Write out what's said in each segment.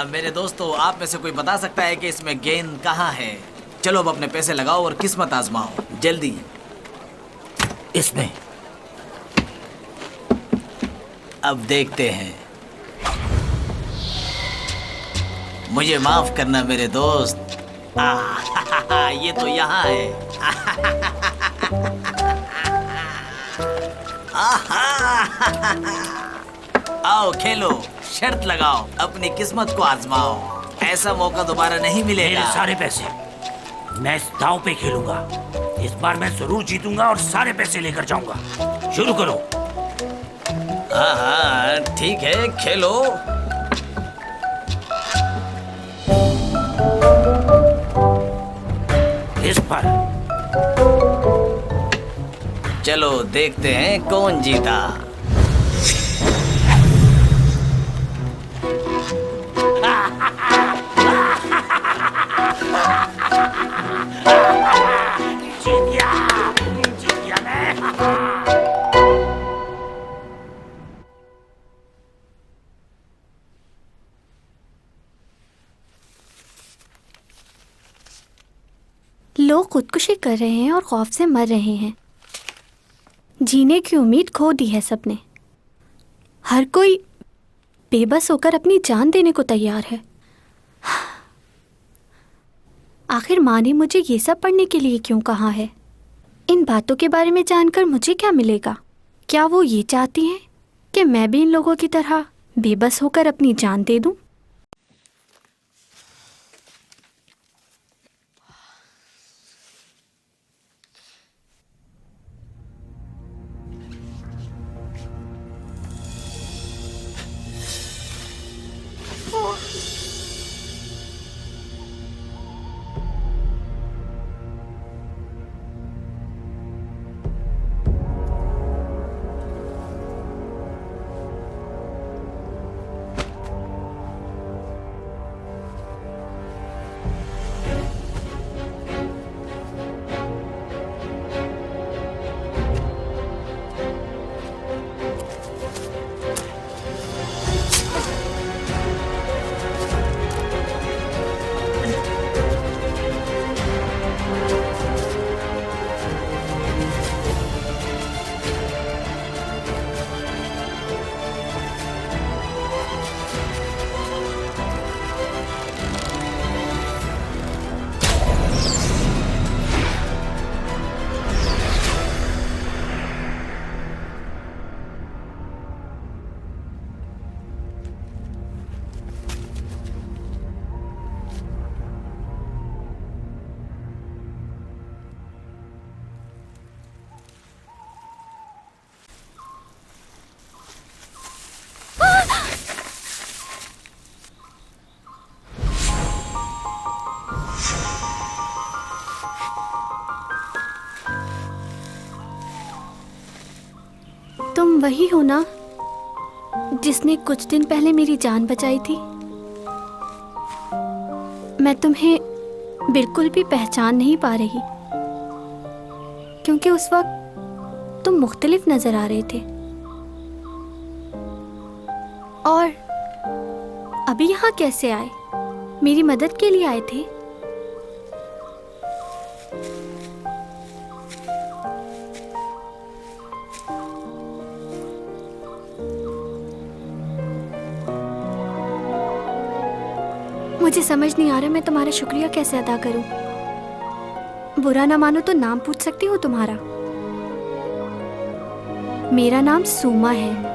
मेरे दोस्तों, आप में से कोई बता सकता है कि इसमें गेंद कहाँ है? चलो अब अपने पैसे लगाओ और किस्मत आजमाओ, जल्दी। इसमें। अब देखते हैं। मुझे माफ करना मेरे दोस्त। ये तो यहाँ है। आओ खेलो, शर्त लगाओ, अपनी किस्मत को आजमाओ। ऐसा मौका दोबारा नहीं मिलेगा। मेरे सारे पैसे मैं इस दांव पे खेलूंगा। इस बार मैं जरूर जीतूंगा और सारे पैसे लेकर जाऊंगा। शुरू करो। हाँ, ठीक है, खेलो। इस पर। चलो देखते हैं कौन जीता। जीत गया मैं। लोग खुदकुशी कर रहे हैं और खौफ से मर रहे हैं। जीने की उम्मीद खो दी है सबने। हर कोई बेबस होकर अपनी जान देने को तैयार है। आखिर माँ ने मुझे ये सब पढ़ने के लिए क्यों कहा है? इन बातों के बारे में जानकर मुझे क्या मिलेगा? क्या वो ये चाहती हैं कि मैं भी इन लोगों की तरह बेबस होकर अपनी जान दे दूं? तुम वही हो ना जिसने कुछ दिन पहले मेरी जान बचाई थी? मैं तुम्हें बिल्कुल भी पहचान नहीं पा रही, क्योंकि उस वक्त तुम मुख्तलिफ नजर आ रहे थे। और अभी यहाँ कैसे आए? मेरी मदद के लिए आए थे? मुझे समझ नहीं आ रहा मैं तुम्हारा शुक्रिया कैसे अदा करूं। बुरा ना मानो तो नाम पूछ सकती हूँ तुम्हारा? मेरा नाम सूमा है।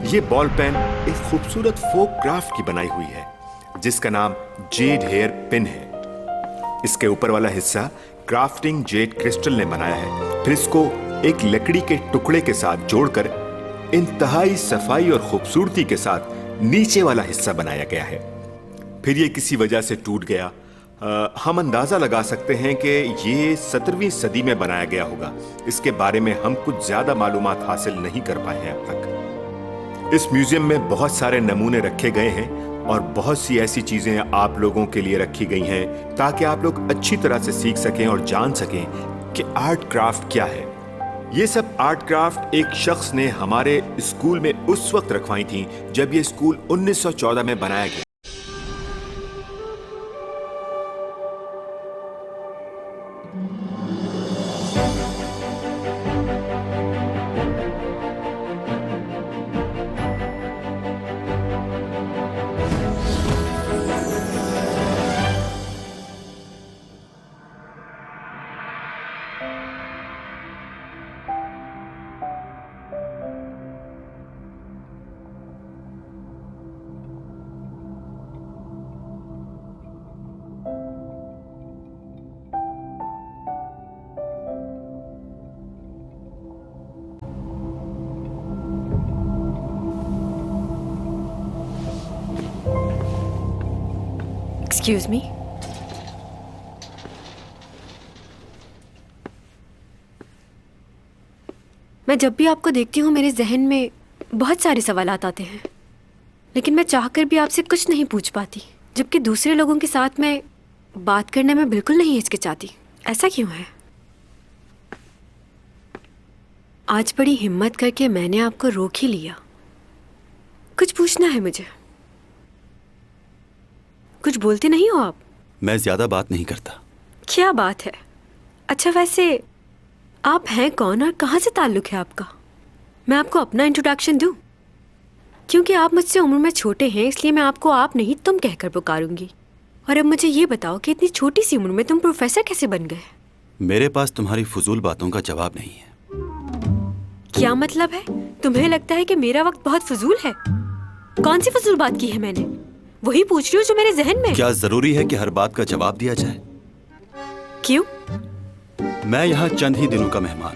ये बॉल पेन एक खूबसूरत फोक क्राफ्ट की बनाई हुई है जिसका नाम जेड हेयर पिन है। इसके ऊपर वाला हिस्सा क्राफ्टिंग जेड क्रिस्टल ने बनाया है, फिर इसको एक लकड़ी के टुकड़े के साथ जोड़कर इंतहाई सफाई और खूबसूरती के साथ नीचे वाला हिस्सा बनाया गया है। फिर ये किसी वजह से टूट गया। हम अंदाजा लगा सकते हैं कि ये 17वीं सदी में बनाया गया होगा। इसके बारे में हम कुछ ज्यादा मालूमात हासिल नहीं कर पाए हैं अब तक। इस म्यूजियम में बहुत सारे नमूने रखे गए हैं और बहुत सी ऐसी चीजें आप लोगों के लिए रखी गई हैं ताकि आप लोग अच्छी तरह से सीख सकें और जान सकें कि आर्ट क्राफ्ट क्या है। ये सब आर्ट क्राफ्ट एक शख्स ने हमारे स्कूल में उस वक्त रखवाई थी जब ये स्कूल 1914 में बनाया गया। Excuse me? मैं जब भी आपको देखती हूँ मेरे जहन में बहुत सारे सवालात आते हैं, लेकिन मैं चाहकर भी आपसे कुछ नहीं पूछ पाती, जबकि दूसरे लोगों के साथ मैं बात करने में बिल्कुल नहीं हिचकिचाती। ऐसा क्यों है? आज बड़ी हिम्मत करके मैंने आपको रोक ही लिया। कुछ पूछना है मुझे। कुछ बोलते नहीं हो आप? मैं ज्यादा बात नहीं करता। क्या बात है? अच्छा, वैसे आप हैं कौन और कहाँ से ताल्लुक है आपका? मैं आपको अपना इंट्रोडक्शन दूं? क्योंकि आप मुझसे उम्र में छोटे हैं, इसलिए मैं आपको आप नहीं तुम कहकर पुकारूंगी। और अब मुझे ये बताओ कि इतनी छोटी सी उम्र में तुम प्रोफेसर कैसे बन गए? मेरे पास तुम्हारी फजूल बातों का जवाब नहीं है। क्या मतलब है? तुम्हें लगता है कि मेरा वक्त बहुत फजूल है? कौन सी फजूल बात की है मैंने? वही पूछ रही हूँ जो मेरे जहन में। क्या जरूरी है कि हर बात का जवाब दिया जाए? क्यों? मैं यहाँ चंद ही दिनों का मेहमान,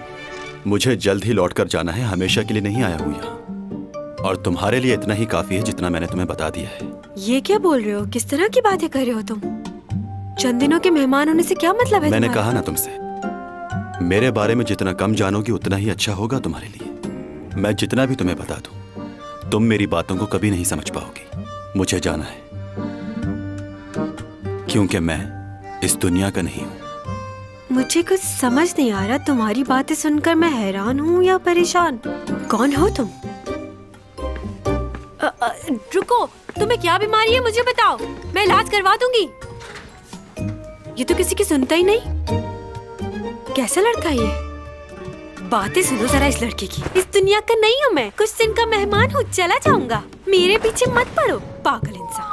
मुझे जल्द ही लौट कर जाना है। हमेशा के लिए नहीं आया हूँ यहाँ, और तुम्हारे लिए इतना ही काफी है जितना मैंने तुम्हें बता दिया है। ये क्या बोल रहे हो? किस तरह की बातें कर रहे हो तुम? चंद दिनों के मेहमान होने से क्या मतलब है? मैंने तुम्हारा? कहा ना तुमसे, मेरे बारे में जितना कम जानोगी उतना ही अच्छा होगा तुम्हारे लिए। मैं जितना भी तुम्हें बता दूं, तुम मेरी बातों को कभी नहीं समझ पाओगी। मुझे जाना है, क्योंकि मैं इस दुनिया का नहीं हूं। मुझे कुछ समझ नहीं आ रहा। तुम्हारी बातें सुनकर मैं हैरान हूँ या परेशान। कौन हो तुम? रुको, तुम्हें क्या बीमारी है मुझे बताओ, मैं इलाज करवा दूंगी। ये तो किसी की सुनता ही नहीं। कैसा लड़का है ये? बातें सुनो जरा इस लड़के की। इस दुनिया का नहीं हूँ मैं, कुछ दिन का मेहमान हूँ, चला जाऊंगा। मेरे पीछे मत पड़ो, पागल इंसान।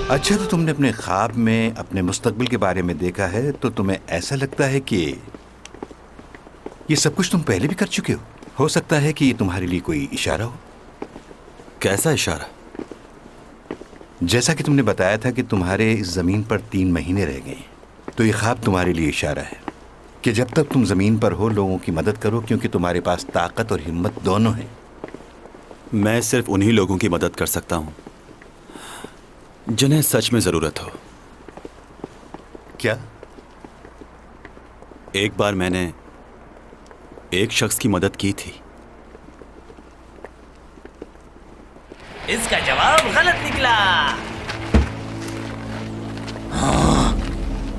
अच्छा, तो तुमने अपने ख्वाब में अपने मुस्तकबिल के बारे में देखा है, तो तुम्हें ऐसा लगता है कि ये सब कुछ तुम पहले भी कर चुके हो सकता है कि ये तुम्हारे लिए कोई इशारा हो। कैसा इशारा? जैसा कि तुमने बताया था कि तुम्हारे इस जमीन पर 3 महीने रह गए, तो ये ख्वाब तुम्हारे लिए इशारा है कि जब तक तुम जमीन पर हो लोगों की मदद करो, क्योंकि तुम्हारे पास ताकत और हिम्मत दोनों है। मैं सिर्फ उन्हीं लोगों की मदद कर सकता हूं जिन्हें सच में जरूरत हो। क्या? एक बार मैंने एक शख्स की मदद की थी। इसका जवाब गलत निकला। हाँ,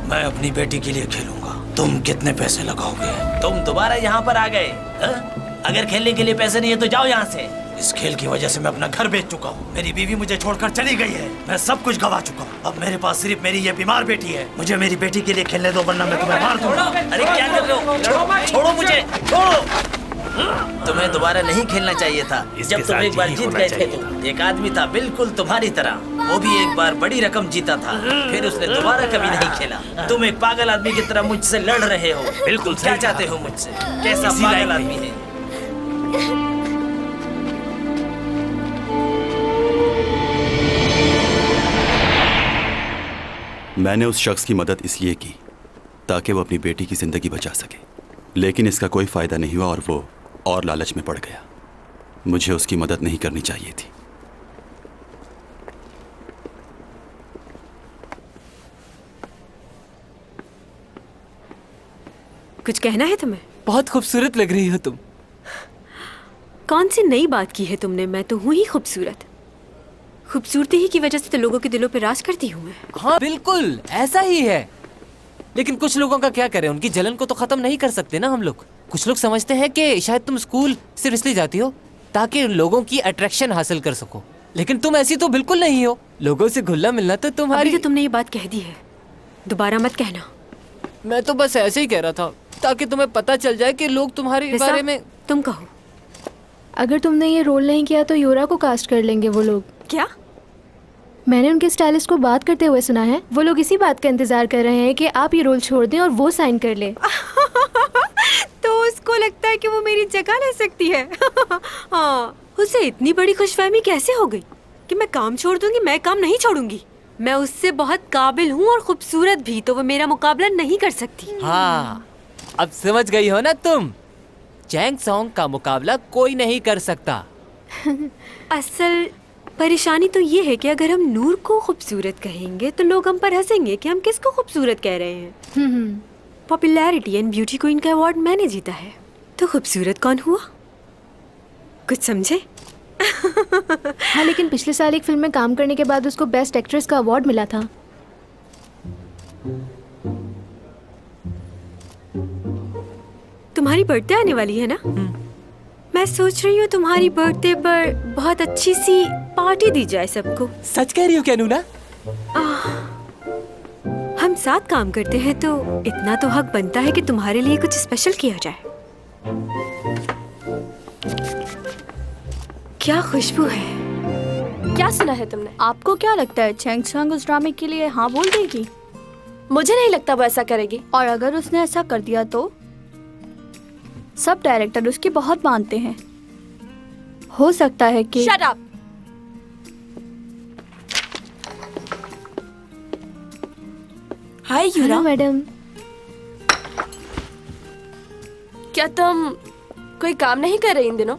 मैं अपनी बेटी के लिए खेलूंगा। तुम कितने पैसे लगाओगे? तुम दोबारा यहाँ पर आ गए? अगर खेलने के लिए पैसे नहीं है तो जाओ यहाँ से। इस खेल की वजह से मैं अपना घर बेच चुका हूँ। मेरी बीवी मुझे छोड़कर चली गई है। मैं सब कुछ गवा चुका हूँ। अब मेरे पास सिर्फ मेरी ये बीमार बेटी है। मुझे मेरी बेटी के लिए खेलने दो, वरना मैं तुम्हें मार दूंगा। अरे क्या कर रहे हो? छोड़ो मुझे, छोड़ो। तुम्हें दोबारा नहीं खेलना चाहिए था। इसके जब तुम साथ एक बार यही जीत होना गए थे चाहिए तो एक आदमी था बिल्कुल तुम्हारी तरह, वो भी एक बार बड़ी रकम जीता था, फिर उसने दोबारा कभी नहीं खेला। तुम एक पागल आदमी की तरह मुझसे लड़ रहे हो। बिल्कुल तुम क्या सही चाहते कहा। हो मुझसे? कैसा इसी पागल लायक आदमी है? मैंने उस शख्स की मदद इसलिए की ताकि वो अपनी बेटी की जिंदगी बचा सके, लेकिन इसका कोई फायदा नहीं हुआ और वो और लालच में पड़ गया। मुझे उसकी मदद नहीं करनी चाहिए थी। कुछ कहना है तुम्हें? बहुत खूबसूरत लग रही हो तुम। कौन सी नई बात की है तुमने? मैं तो हूँ ही खूबसूरत। खूबसूरती ही की वजह से तो लोगों के दिलों पे राज करती हूँ मैं। हाँ बिल्कुल ऐसा ही है, लेकिन कुछ लोगों का क्या करें, उनकी जलन को तो खत्म नहीं कर सकते ना हम लोग। कुछ लोग समझते हैं कि शायद तुम स्कूल सिर्फ इसलिए जाती हो ताकि लोगों की अट्रैक्शन हासिल कर सको, लेकिन तुम ऐसी तो बिल्कुल नहीं हो। लोगों से घुलना मिलना तो अभी तुम्हारी। तो तुमने ये बात कह दी है, दोबारा मत कहना। मैं तो बस ऐसे ही कह रहा था ताकि तुम्हें पता चल जाए कि लोग तुम्हारे रिसा, बारे में। तुम कहो। अगर तुमने ये रोल नहीं किया तो योरा को कास्ट कर लेंगे वो लोग। क्या? मैंने उनके स्टाइलिस्ट को बात करते हुए सुना है। वो लोग इसी बात का इंतजार कर रहे हैं कि आप ये रोल छोड़ दें और वो साइन कर ले। तो उसको लगता है कि वो मेरी जगह ले सकती है। हाँ, उसे इतनी बड़ी खुशफहमी कैसे हो गई कि मैं काम छोड़ दूंगी? मैं काम नहीं छोड़ूंगी। मैं उससे बहुत काबिल हूँ और खूबसूरत भी, तो वो मेरा मुकाबला नहीं कर सकती। हाँ अब समझ गई हो ना तुम, चैंग सॉन्ग का मुकाबला कोई नहीं कर सकता। असल परेशानी तो ये है कि अगर हम नूर को खूबसूरत कहेंगे तो लोग हम पर हंसेंगे कि हम किसको खूबसूरत कह रहे हैं। पॉपुलैरिटी एंड ब्यूटी क्वीन का अवार्ड मैंने जीता है, तो खूबसूरत कौन हुआ? कुछ समझे? हाँ, लेकिन पिछले साल एक फिल्म में काम करने के बाद उसको बेस्ट एक्ट्रेस का अवार्ड मिला था। तुम्हारी बर्थडे आने वाली है ना? मैं सोच रही हूँ तुम्हारी बर्थडे पर बहुत अच्छी सी पार्टी दी जाए सबको। सच कह रही हो क्या नूना? हम साथ काम करते हैं तो इतना तो हक बनता है कि तुम्हारे लिए कुछ स्पेशल किया जाए। क्या खुशबू है। क्या सुना है तुमने? आपको क्या लगता है चैंग सॉन्ग उस ड्रामे के लिए हाँ बोल देगी? मुझे नहीं लगता वो ऐसा करेगी। और अगर उसने ऐसा कर दिया तो सब डायरेक्टर उसकी बहुत मानते हैं। हो सकता है कि शट अप। हाय हेलो यूरा। मैडम। क्या तुम कोई काम नहीं कर रही इन दिनों?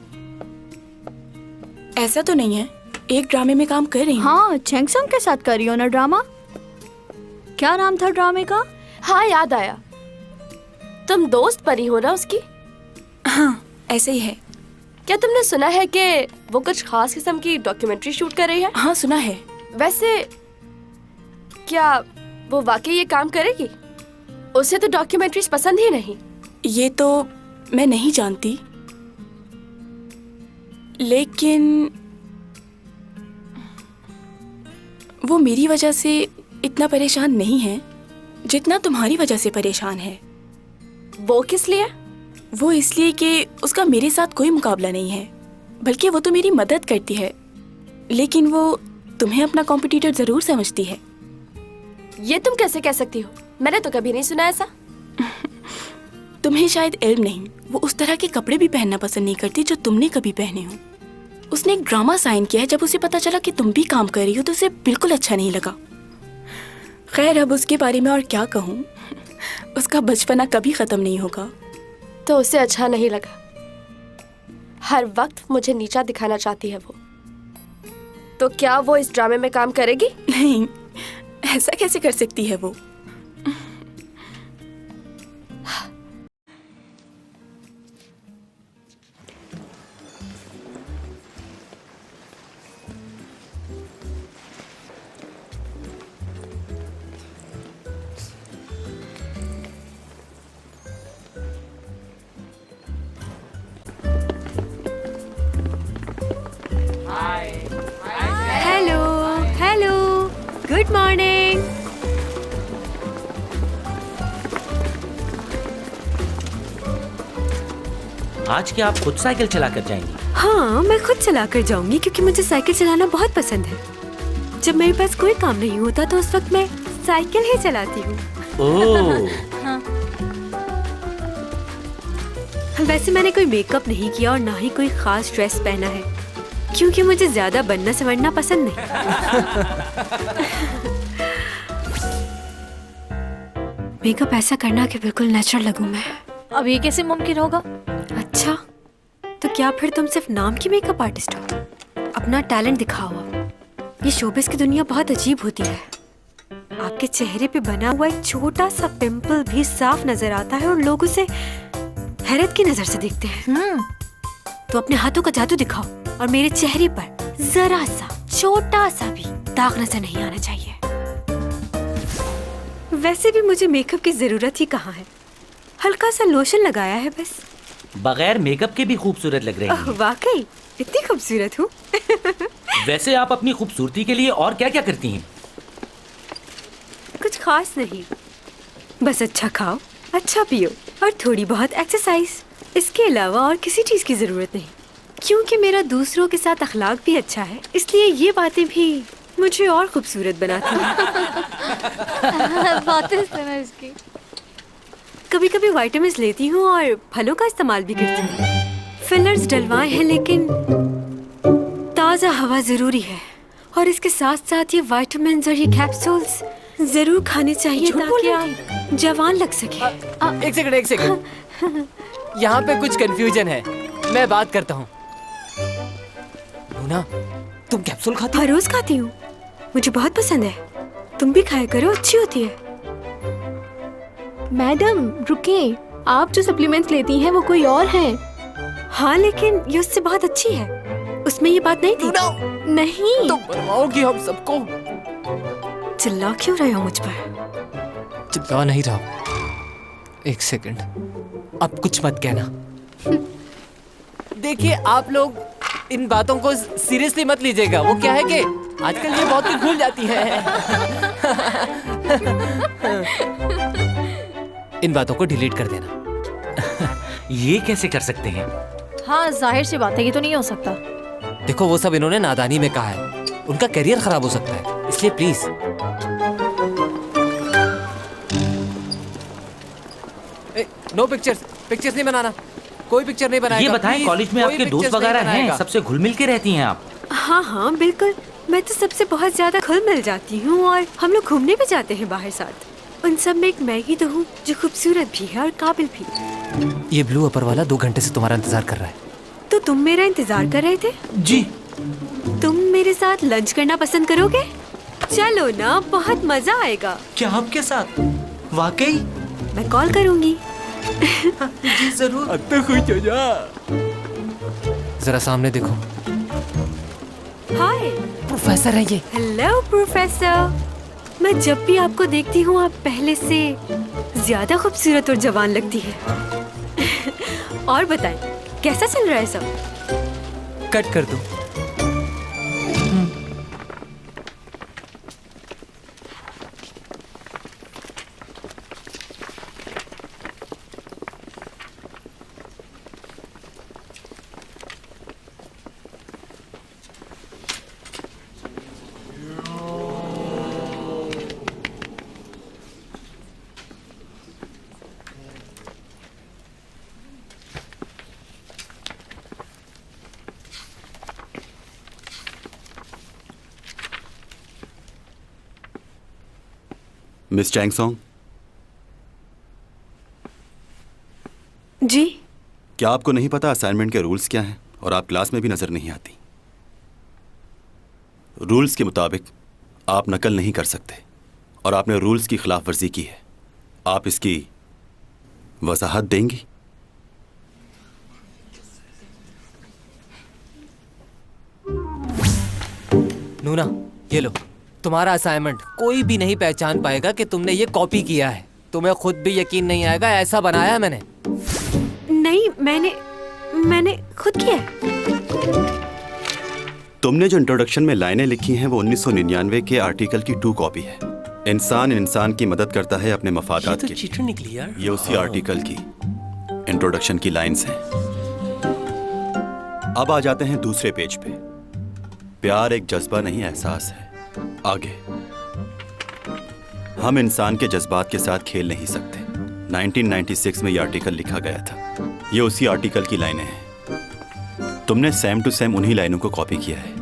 ऐसा तो नहीं है, एक ड्रामे में काम कर रही हूँ। हाँ, चैंग सॉन्ग के साथ कर रही हो ना ड्रामा? क्या नाम था ड्रामे का? हाँ याद आया, तुम दोस्त परी हो ना उसकी? हाँ ऐसे ही है। क्या तुमने सुना है कि वो कुछ खास किस्म की डॉक्यूमेंट्री शूट कर रही है? हाँ सुना है। वैसे क्या वो वाकई ये काम करेगी? उसे तो डॉक्यूमेंट्रीज पसंद ही नहीं। ये तो मैं नहीं जानती, लेकिन वो मेरी वजह से इतना परेशान नहीं है जितना तुम्हारी वजह से परेशान है। वो किस लिए? वो इसलिए कि उसका मेरे साथ कोई मुकाबला नहीं है, बल्कि वो तो मेरी मदद करती है, लेकिन वो तुम्हें अपना कॉम्पिटिटर जरूर समझती है। ये तुम कैसे कह सकती हो? मैंने तो कभी नहीं सुना ऐसा। तुम्हें शायद इल्म नहीं, वो उस तरह के कपड़े भी पहनना पसंद नहीं करती जो तुमने कभी पहने हो। उसने एक ड्रामा साइन किया है, जब उसे पता चला कि तुम भी काम कर रही हो तो उसे बिल्कुल अच्छा नहीं लगा। खैर अब उसके बारे में और क्या कहूँ, उसका बचपना कभी खत्म नहीं होगा। तो उसे अच्छा नहीं लगा। हर वक्त मुझे नीचा दिखाना चाहती है वो। तो क्या वो इस ड्रामे में काम करेगी? नहीं, ऐसा कैसे कर सकती है वो? Hello hello, good morning. आज क्या आप खुद साइकिल चला कर जाएंगी? हाँ, मैं खुद चला कर जाऊंगी क्योंकि मुझे साइकिल चलाना बहुत पसंद है। जब मेरे पास कोई काम नहीं होता तो उस वक्त मैं साइकिल ही चलाती हूँ। ओह, वैसे मैंने कोई मेकअप नहीं किया और ना ही कोई खास ड्रेस पहना है क्योंकि मुझे ज्यादा बनना संवरना पसंद नहीं। मेकअप ऐसा करना कि बिल्कुल नेचुरल लगूं मैं। अब ये कैसे मुमकिन होगा? अच्छा, तो क्या फिर तुम सिर्फ नाम की मेकअप आर्टिस्ट हो? अपना टैलेंट दिखाओ। ये शोबिस की दुनिया बहुत अजीब होती है। आपके चेहरे पे बना हुआ एक छोटा सा पिंपल भी साफ नजर आता है और लोग उसे हैरत की नजर से देखते हैं। तो अपने हाथों का जादू दिखाओ और मेरे चेहरे पर जरा सा छोटा सा भी दाग नजर नहीं आना चाहिए। वैसे भी मुझे मेकअप की जरूरत ही कहाँ है, हल्का सा लोशन लगाया है बस। बगैर मेकअप के भी खूबसूरत लग रही हैं। वाकई इतनी खूबसूरत हूँ। वैसे आप अपनी खूबसूरती के लिए और क्या क्या करती हैं? कुछ खास नहीं, बस अच्छा खाओ, अच्छा पियो और थोड़ी बहुत एक्सरसाइज। इसके अलावा और किसी चीज की जरूरत नहीं। क्योंकि मेरा दूसरों के साथ अखलाक भी अच्छा है, इसलिए ये बातें भी मुझे और खूबसूरत बनाती हैं। बातें सुनो इसकी। कभी कभी विटामिन लेती हूँ और फलों का इस्तेमाल भी करती हूँ। फिलर्स डलवाए हैं लेकिन ताज़ा हवा ज़रूरी है और इसके साथ साथ ये विटामिन और ये कैप्सूल्स ज़रूर खाने चाहिए ताकि आप जवान लग सके। एक सेकंड। यहाँ पे कुछ कंफ्यूजन है, मैं बात करता हूँ। नूना, तुम कैप्सूल खाती हो? हर रोज खाती हूँ, मुझे बहुत पसंद है। तुम भी खाया करो, अच्छी होती है। मैडम रुकिए, आप जो सप्लीमेंट्स लेती हैं वो कोई और हैं। हाँ, लेकिन ये उससे बहुत अच्छी है। उसमें ये बात नहीं थी। नहीं, तुम बनवाओगी हम सबको। चिल्ला क्यों रहे हो मुझ पर? चिल्ला नहीं रहा। एक सेकंड, अब कुछ मत कहना। देखिए, आप लोग इन बातों को सीरियसली मत लीजिएगा। वो क्या है कि आजकल ये बहुत कुछ भूल जाती है। इन बातों को डिलीट कर देना। ये कैसे कर सकते हैं? हाँ, जाहिर सी बात है, ये तो नहीं हो सकता। देखो, वो सब इन्होंने नादानी में कहा है, उनका करियर खराब हो सकता है, इसलिए प्लीज। नो पिक्चर्स नहीं बनाना, कोई पिक्चर नहीं बनाएगा। ये बताएं, कॉलेज में आपके दोस्त वगैरह हैं? सबसे घुल मिल के रहती हैं आप? हाँ, बिल्कुल। मैं तो सबसे बहुत ज्यादा घुल मिल जाती हूँ और हम लोग घूमने भी जाते हैं बाहर साथ। उन सब में एक मैं ही तो हूँ जो खूबसूरत भी है और काबिल भी। ये ब्लू अपर वाला 2 घंटे से तुम्हारा इंतजार कर रहा है। तो तुम मेरा इंतजार कर रहे थे? जी। तुम मेरे साथ लंच करना पसंद करोगे? चलो ना, बहुत मजा आएगा। क्या आपके साथ? वाकई? मैं कॉल करूँगी। जी जरूर। अब तो खुश हो जा। जरा सामने देखो। हाय, प्रोफेसर है ये। Hello professor. मैं जब भी आपको देखती हूँ आप पहले से ज्यादा खूबसूरत और जवान लगती है। और बताएं, कैसा चल रहा है सब? कट कर दो। मिस चैंगसोंग, जी। क्या आपको नहीं पता असाइनमेंट के रूल्स क्या हैं और आप क्लास में भी नजर नहीं आती? रूल्स के मुताबिक आप नकल नहीं कर सकते और आपने रूल्स की खिलाफ वर्जी की है। आप इसकी वजाहत देंगी? नूना, ये लो तुम्हारा असाइनमेंट। कोई भी नहीं पहचान पाएगा कि तुमने ये कॉपी किया है। तुम्हें खुद भी यकीन नहीं आएगा, ऐसा बनाया है मैंने। नहीं, मैंने खुद किया है। तुमने जो इंट्रोडक्शन में लाइनें लिखी हैं वो 1999 के आर्टिकल की 2 कॉपी है। इंसान की मदद करता है अपने मफादात के लिए। चीटर निकली यार। ये उसी आर्टिकल की इंट्रोडक्शन की लाइन्स हैं। अब आ जाते हैं दूसरे पेज पे। प्यार एक जज्बा नहीं, एहसास है। आगे, हम इंसान के जज्बात के साथ खेल नहीं सकते। 1996 में यह आर्टिकल लिखा गया था। ये उसी आर्टिकल की लाइनें हैं। तुमने सेम टू सेम उन्हीं लाइनों को कॉपी किया है।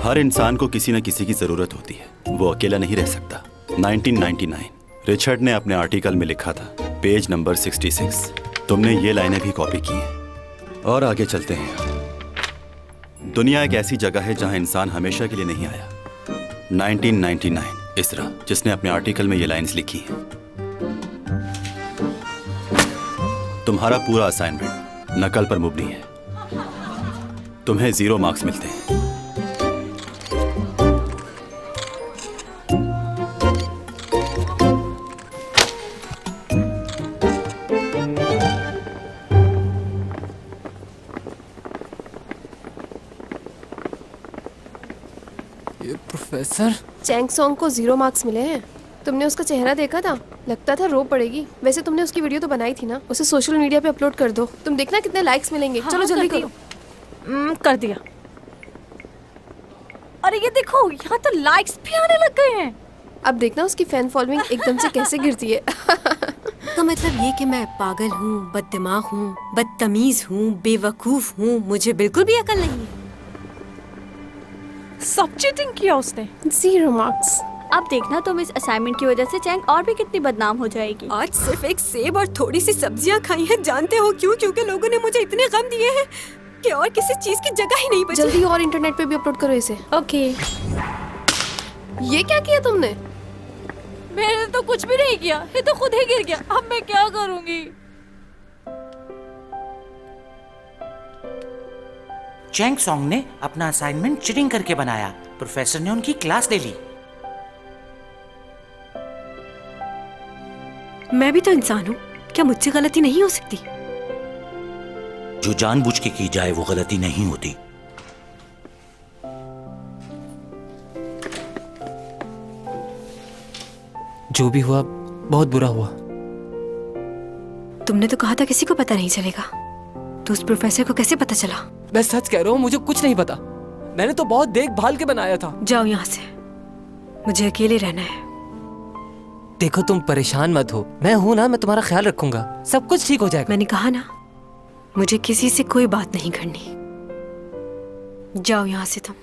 हर इंसान को किसी न किसी की जरूरत होती है, वो अकेला नहीं रह सकता। 1999 रिचर्ड ने अपने आर्टिकल में लिखा था, पेज नंबर 66। तुमने ये लाइनें भी कॉपी की हैं। और आगे चलते हैं। दुनिया एक ऐसी जगह है जहां इंसान हमेशा के लिए नहीं आया। 1999 इसरा, जिसने अपने आर्टिकल में ये लाइन्स लिखी हैं। तुम्हारा पूरा असाइनमेंट नकल पर मुबनी है। तुम्हें 0 मार्क्स मिलते हैं। प्रोफेसर, चैंग सॉन्ग को 0 मार्क्स मिले हैं। तुमने उसका चेहरा देखा था? लगता था रो पड़ेगी। वैसे तुमने उसकी वीडियो तो बनाई थी ना, उसे सोशल मीडिया पे अपलोड कर दो। तुम देखना कितने लाइक्स मिलेंगे। चलो जल्दी करो। कर दिया। अरे ये देखो, यहाँ तो लाइक्स भी आने लग गए हैं। अब देखना उसकी फैन फॉलोइंग एकदम से कैसे गिरती है। तो मतलब ये कि मैं पागल हूँ, बददिमाग हूँ, बदतमीज हूँ, बेवकूफ हूँ, मुझे बिल्कुल भी अकल नहीं है। सब चीटिंग किया उसने। 0 मार्क्स। अब देखना तुम इस असाइनमेंट की वजह से चैंग और भी कितनी बदनाम हो जाएगी। आज सिर्फ एक सेब और थोड़ी सी सब्जियां खाई हैं। जानते हो क्यों? क्योंकि लोगों ने मुझे इतने गम दिए हैं कि और किसी चीज की जगह ही नहीं बची। जल्दी और इंटरनेट पे भी अपलोड करो इसे। ओके। ये क्या किया तुमने? मैंने तो कुछ भी नहीं किया, ये तो खुद ही गिर गया। अब मैं क्या करूंगी? चैंग सॉन्ग ने अपना असाइनमेंट चीटिंग करके बनाया। प्रोफेसर ने उनकी क्लास ले ली। मैं भी तो इंसान हूँ, क्या मुझसे गलती नहीं हो सकती? जो जानबूझ के की जाए वो गलती नहीं होती। जो भी हुआ बहुत बुरा हुआ। तुमने तो कहा था किसी को पता नहीं चलेगा, तो उस प्रोफेसर को कैसे पता चला? मैं सच कह रहा हूँ, मुझे कुछ नहीं पता। मैंने तो बहुत देखभाल के बनाया था। जाओ यहाँ से, मुझे अकेले रहना है। देखो तुम परेशान मत हो, मैं हूं ना, मैं तुम्हारा ख्याल रखूंगा। सब कुछ ठीक हो जाएगा। मैंने कहा ना, मुझे किसी से कोई बात नहीं करनी। जाओ यहाँ से तुम।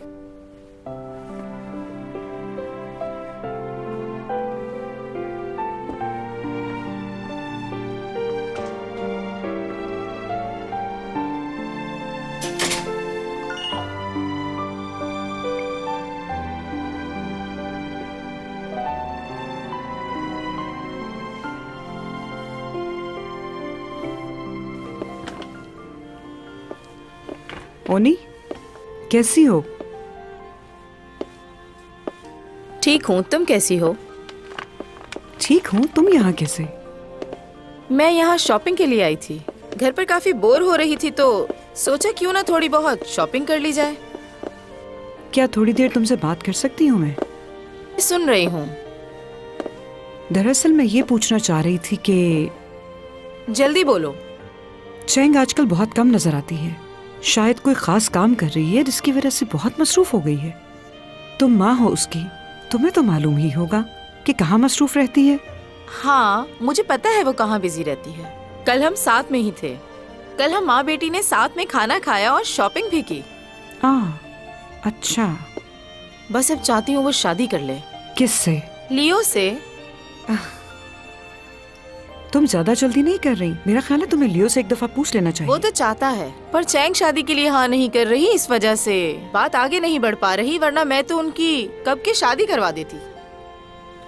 ओनी, कैसी हो? ठीक हूँ, तुम कैसी हो? ठीक हूँ, तुम यहाँ कैसे? मैं यहाँ शॉपिंग के लिए आई थी। घर पर काफी बोर हो रही थी तो सोचा क्यों ना थोड़ी बहुत शॉपिंग कर ली जाए। क्या थोड़ी देर तुमसे बात कर सकती हूँ मैं? सुन रही हूँ। दरअसल मैं ये पूछना चाह रही थी कि जल्दी बोलो। चैंग आजकल बहुत कम नजर आती है। शायद कोई खास काम कर रही है जिसकी वजह से बहुत मसरूफ हो गई है। तुम माँ हो उसकी, तुम्हें तो मालूम ही होगा कि कहाँ मसरूफ रहती है। हाँ, मुझे पता है वो कहाँ बिजी रहती है। कल हम साथ में ही थे। कल हम माँ बेटी ने साथ में खाना खाया और शॉपिंग भी की। अच्छा। बस अब चाहती हूँ वो शादी कर ले। किससे? लियो से। तुम ज्यादा जल्दी नहीं कर रही? मेरा ख्याल है तुम्हें लियो से एक दफा पूछ लेना चाहिए। वो तो चाहता है, पर चैंग शादी के लिए हाँ नहीं कर रही, इस वजह से बात आगे नहीं बढ़ पा रही। वरना मैं तो उनकी कब की शादी करवा देती।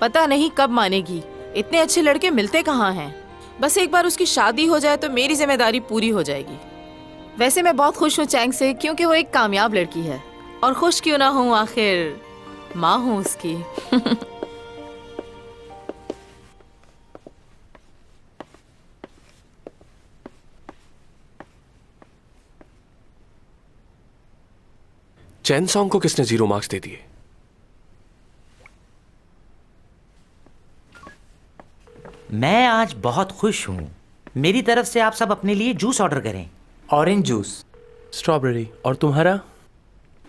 पता नहीं कब मानेगी। इतने अच्छे लड़के मिलते कहाँ हैं। बस एक बार उसकी शादी हो जाए तो मेरी जिम्मेदारी पूरी हो जाएगी। वैसे मैं बहुत खुश हूँ चैंग से, क्योंकि वो एक कामयाब लड़की है। और खुश क्यों ना हूँ, आखिर माँ हूँ उसकी। चैन सॉन्ग को किसने 0 मार्क्स दे दिए? मैं आज बहुत खुश हूं मेरी तरफ से आप सब अपने लिए जूस ऑर्डर करें। Orange juice, strawberry. और तुम्हारा?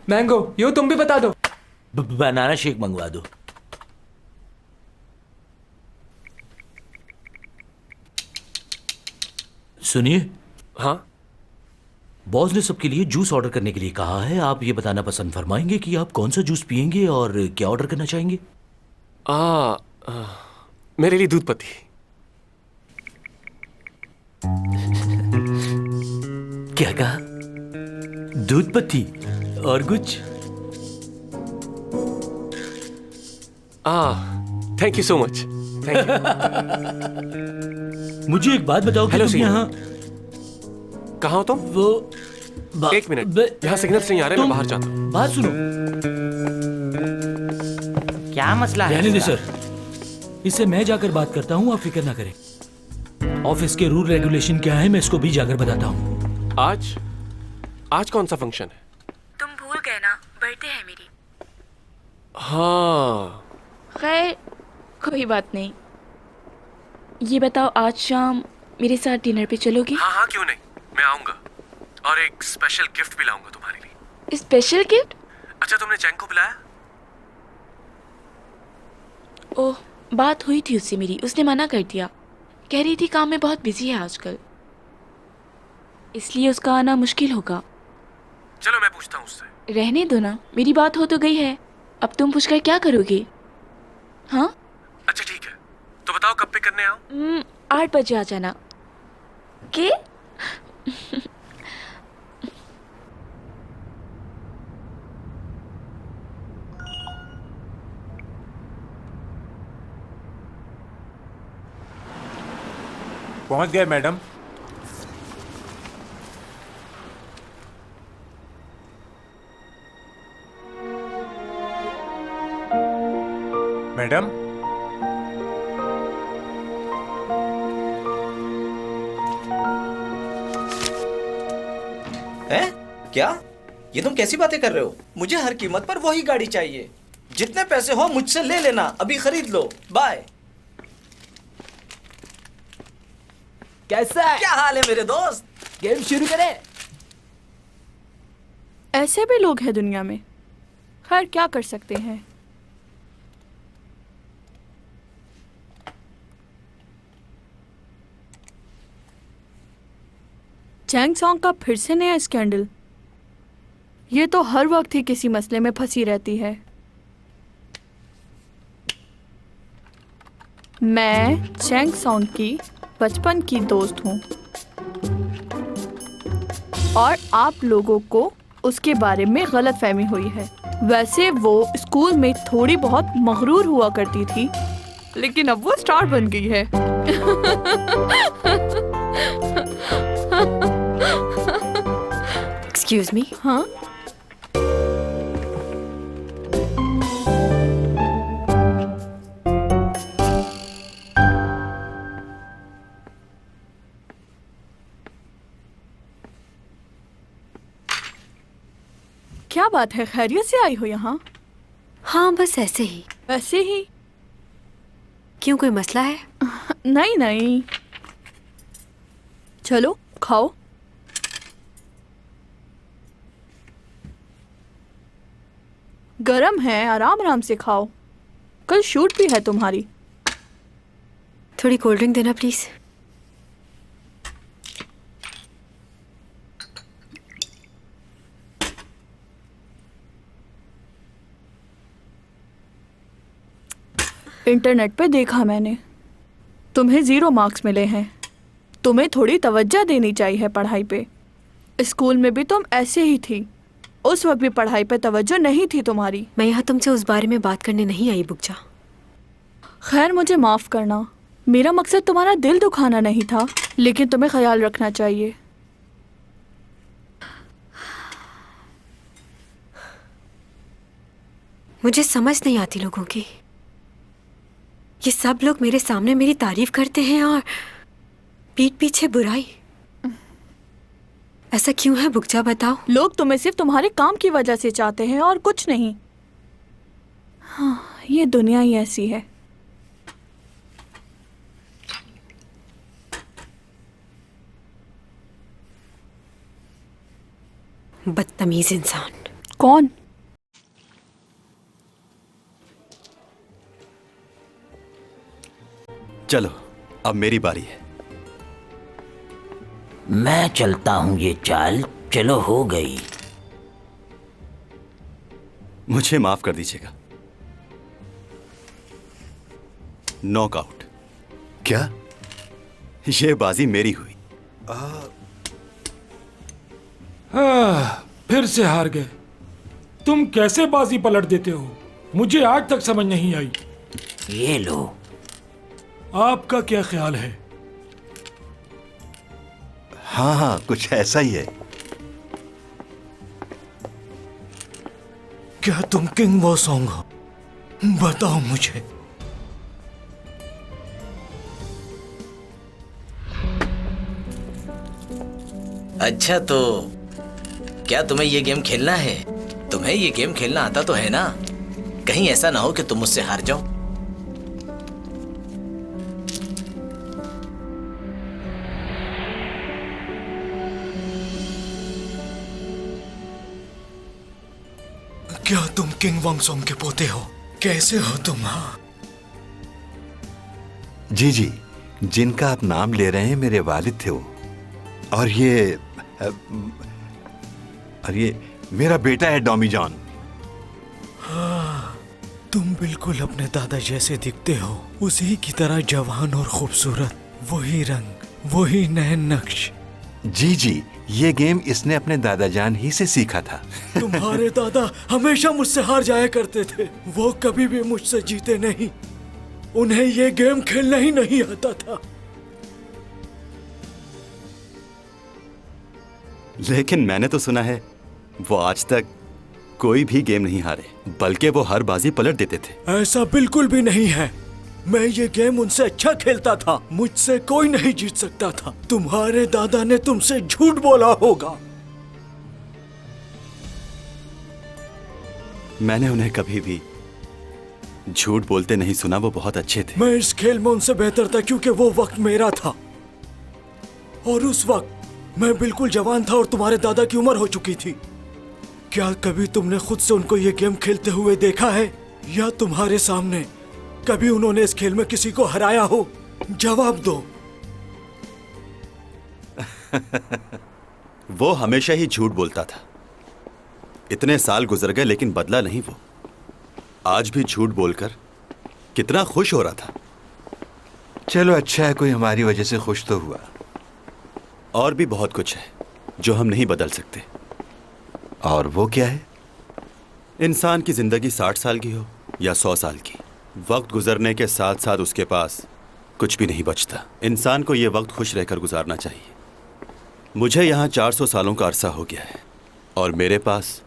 मैंगो। यो तुम भी बता दो। बनाना शेक मंगवा दो। सुनिए। हाँ? बॉस ने सबके लिए जूस ऑर्डर करने के लिए कहा है। आप ये बताना पसंद फरमाएंगे कि आप कौन सा जूस पिएंगे और क्या ऑर्डर करना चाहेंगे? मेरे लिए दूध पत्ती। क्या कहा? दूध पत्ती और कुछ? Thank you so much. Thank you. मुझे एक बात बताओ कि हेलो तुम यहाँ कहाँ हो तुम? वो एक मिनट, यहाँ सिग्नल्स नहीं आ रहे, मैं बाहर जाता हूँ। बात सुनो। क्या मसला है? रहने दे सर, इससे मैं जाकर बात करता हूँ, आप फिक्र ना करें। ऑफिस के रूल रेगुलेशन क्या है मैं इसको भी जाकर बताता हूँ। आज कौन सा फंक्शन है? तुम भूल गए ना, बर्थडे है मेरी। हाँ। खैर कोई बात नहीं। ये बताओ, आज शाम मेरे साथ डिनर पे चलोगी? हाँ, क्यों नहीं, मैं आऊंगा और एक स्पेशल गिफ्ट भी लाऊंगा तुम्हारे लिए। Special gift? अच्छा, तुमने चैंग को बुलाया? ओह, बात हुई थी उससे मेरी, उसने मना कर दिया। कह रही थी काम में बहुत बिजी है आजकल, इसलिए उसका आना मुश्किल होगा। चलो मैं पूछता हूँ उससे। रहने दो ना, मेरी बात हो तो गई है, अब तुम पूछकर क्या करोगे? हाँ अच्छा ठीक है, तो बताओ कब पिक करने आओ? 8 बजे आ जाना। के? पहुंच गए मैडम। मैडम, हैं? क्या? ये तुम कैसी बातें कर रहे हो? मुझे हर कीमत पर वही गाड़ी चाहिए। जितने पैसे हो मुझसे ले लेना, अभी खरीद लो। बाय। कैसा है? क्या हाल है मेरे दोस्त? गेम शुरू करें? ऐसे भी लोग हैं दुनिया में, खैर क्या कर सकते हैं। चैंग सॉन्ग का फिर से नया स्कैंडल। ये तो हर वक्त ही किसी मसले में फंसी रहती है। मैं चैंग सॉन्ग की बचपन की दोस्त हूँ और आप लोगों को उसके बारे में गलतफहमी हुई है। वैसे वो स्कूल में थोड़ी बहुत मगरूर हुआ करती थी, लेकिन अब वो स्टार बन गई है। Excuse me. हाँ, क्या बात है, खैरियत से आई हो यहाँ? हाँ बस ऐसे ही। वैसे ही? क्यों, कोई मसला है? नहीं नहीं, चलो खाओ। गरम है, आराम आराम से खाओ, कल शूट भी है तुम्हारी। थोड़ी कोल्ड ड्रिंक देना प्लीज। इंटरनेट पे देखा मैंने, तुम्हें 0 मार्क्स मिले हैं। तुम्हें थोड़ी तवज्जो देनी चाहिए पढ़ाई पे। स्कूल में भी तुम ऐसे ही थी, उस वक्त भी पढ़ाई पे तवज्जो नहीं थी तुम्हारी। मैं यहाँ तुमसे उस बारे में बात करने नहीं आई बुकजा। खैर मुझे माफ़ करना, मेरा मकसद तुम्हारा दिल दुखाना नहीं था, लेकिन तुम्हें ख्याल रखना चाहिए। मुझे समझ नहीं आती लोगों की। ये सब लोग मेरे सामने मेरी तारीफ करते हैं और पीठ पीछे बुराई। ऐसा क्यों है बुकजा, बताओ। लोग तुम्हें सिर्फ तुम्हारे काम की वजह से चाहते हैं और कुछ नहीं। हाँ, ये दुनिया ही ऐसी है। बदतमीज इंसान। कौन? चलो अब मेरी बारी है। मैं चलता हूँ ये चाल, चलो हो गई। मुझे माफ कर दीजिएगा। नॉकआउट। क्या? ये बाजी मेरी हुई। फिर से हार गए। तुम कैसे बाजी पलट देते हो, मुझे आज तक समझ नहीं आई। ये लो। आपका क्या ख्याल है? हाँ हाँ, कुछ ऐसा ही है। क्या तुम किंग वो सॉन्ग हो? बताओ मुझे। अच्छा तो क्या तुम्हें ये गेम खेलना है? तुम्हें ये गेम खेलना आता तो है ना? कहीं ऐसा ना हो कि तुम मुझसे हार जाओ। क्या तुम किंग वांगसोंग के पोते हो? कैसे हो तुम? हाँ जी जी, जिनका आप नाम ले रहे हैं मेरे वालिद थे वो। और ये मेरा बेटा है डॉमी जॉन। हाँ, तुम बिल्कुल अपने दादा जैसे दिखते हो, उसी की तरह जवान और खूबसूरत। वही रंग, वही नैन नक्श। जी जी, ये गेम इसने अपने दादा जान ही से सीखा था। तुम्हारे दादा हमेशा मुझसे हार जाया करते थे। वो कभी भी मुझसे जीते नहीं। उन्हें ये गेम खेलना ही नहीं आता था। लेकिन मैंने तो सुना है वो आज तक कोई भी गेम नहीं हारे, बल्कि वो हर बाजी पलट देते थे। ऐसा बिल्कुल भी नहीं है। मैं ये गेम उनसे अच्छा खेलता था। मुझसे कोई नहीं जीत सकता था। तुम्हारे दादा ने तुमसे झूठ बोला होगा। मैंने उन्हें कभी भी झूठ बोलते नहीं सुना। वो बहुत अच्छे थे। मैं इस खेल में उनसे बेहतर था क्योंकि वो वक्त मेरा था। और उस वक्त मैं बिल्कुल जवान था और तुम्हारे दादा की उम्र हो चुकी थी। क्या कभी तुमने खुद से उनको ये गेम खेलते हुए देखा है, या तुम्हारे सामने कभी उन्होंने इस खेल में किसी को हराया हो? जवाब दो। वो हमेशा ही झूठ बोलता था। इतने साल गुजर गए लेकिन बदला नहीं वो। आज भी झूठ बोलकर कितना खुश हो रहा था। चलो अच्छा है, कोई हमारी वजह से खुश तो हुआ। और भी बहुत कुछ है जो हम नहीं बदल सकते। और वो क्या है? इंसान की जिंदगी 60 साल की हो या 100 साल की, वक्त गुजरने के साथ साथ उसके पास कुछ भी नहीं बचता। इंसान को यह वक्त खुश रहकर गुजारना चाहिए। मुझे यहाँ 400 सालों का अरसा हो गया है और मेरे पास